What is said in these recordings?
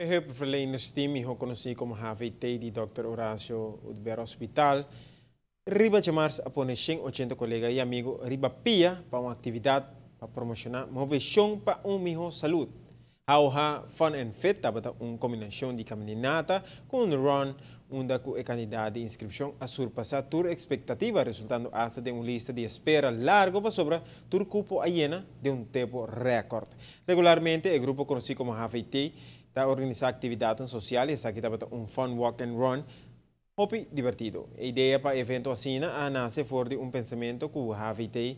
Hulpverlenersteam, mejor conocido como HVT, de Dr. Horacio Udber Hospital, riba chamar-se a poner 80 colegas e amigos riba pia para uma atividade para promocionar movição para melhor saúde. Há Fun and Fit, tabata combinação de caminhada com run, onde a quantidade de inscrição a surpassar a expectativa, resultando hasta de uma lista de espera larga para sobre o cupo a llena de tempo recorde. Regularmente, o grupo conhecido como HVT está organizando atividades sociais, aqui está fun walk and run, hobby divertido. A ideia para o evento assim nasce fora de pensamento que o HVT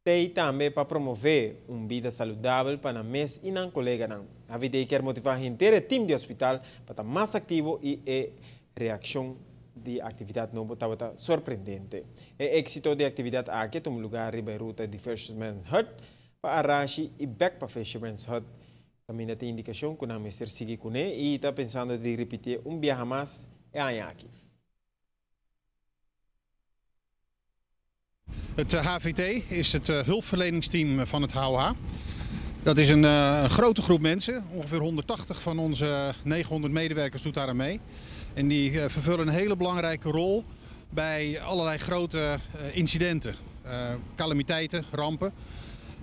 tem também para promover uma vida saudável para mês e não colega. A HVT quer motivar a inteira time de hospital para estar mais ativo e a reação de atividade nova está surpreendente. O êxito da atividade aqui tem lugar em ruta de Fisherman's Hut para Arashi e back para Fisherman's Hut. Também tem indicação que o Mr. Sigi Kune e está pensando de repetir viaje mais aqui. Het HVT is het hulpverleningsteam van het HOH. Dat is een grote groep mensen. Ongeveer 180 van onze 900 medewerkers doet daar aan mee. En die vervullen een hele belangrijke rol bij allerlei grote incidenten, calamiteiten, rampen.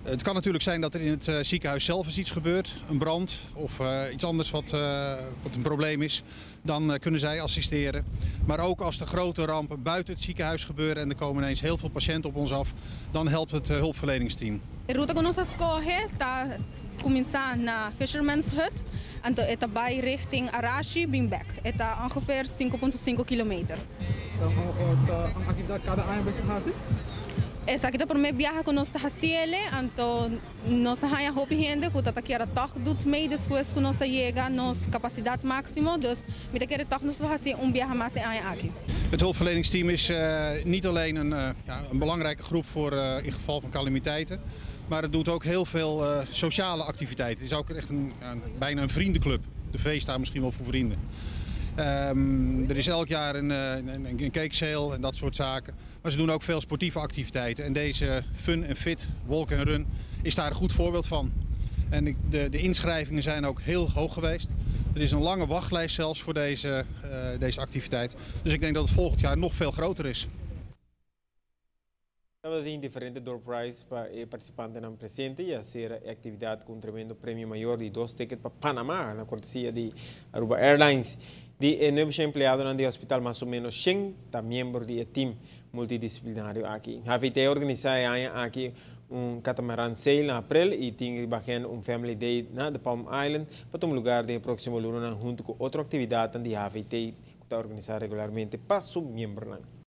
Het kan natuurlijk zijn dat er in het ziekenhuis zelf eens iets gebeurt, een brand of iets anders wat een probleem is. Dan kunnen zij assisteren. Maar ook als er grote rampen buiten het ziekenhuis gebeuren en er komen ineens heel veel patiënten op ons af, dan helpt het hulpverleningsteam. A ruta que nós escolhe está começando na Fisherman's Hut, então está vai richting Arashi, Bingback. Está ongeveer 5,5 kilometer. Een activiteit cada ano best hazen? Essa aqui está por meio viaja que nós está fazendo, então nós há hoop gente que está querendo toch doet mee depois que nós chega nossa capacidade máxima, dus met querer toch nós fazer viaje mais aqui. Het hulpverleningsteam is niet alleen een belangrijke groep voor in geval van calamiteiten, maar het doet ook heel veel sociale activiteiten. Het is ook echt bijna een vriendenclub. De V staat misschien wel voor vrienden. Er is elk jaar een cake sale en dat soort zaken. Maar ze doen ook veel sportieve activiteiten. En deze Fun and Fit Walk and Run is daar een goed voorbeeld van. En de inschrijvingen zijn ook heel hoog geweest. Er is een lange wachtlijst zelfs voor deze activiteit. Dus ik denk dat het volgend jaar nog veel groter is. Estava em diferentes door prize para participantes não presente e fazer a atividade com tremendo prêmio maior de 2 tickets para Panamá, na cortesia de Aruba Airlines. De novo empregado no hospital, mais ou menos 100 membros do time multidisciplinário aqui. A HVT organiza aqui catamaran sail em abril e tem family day na Palm Island para um lugar de próximo lunes junto com outra atividade de HVT que está organizada regularmente para seus membros.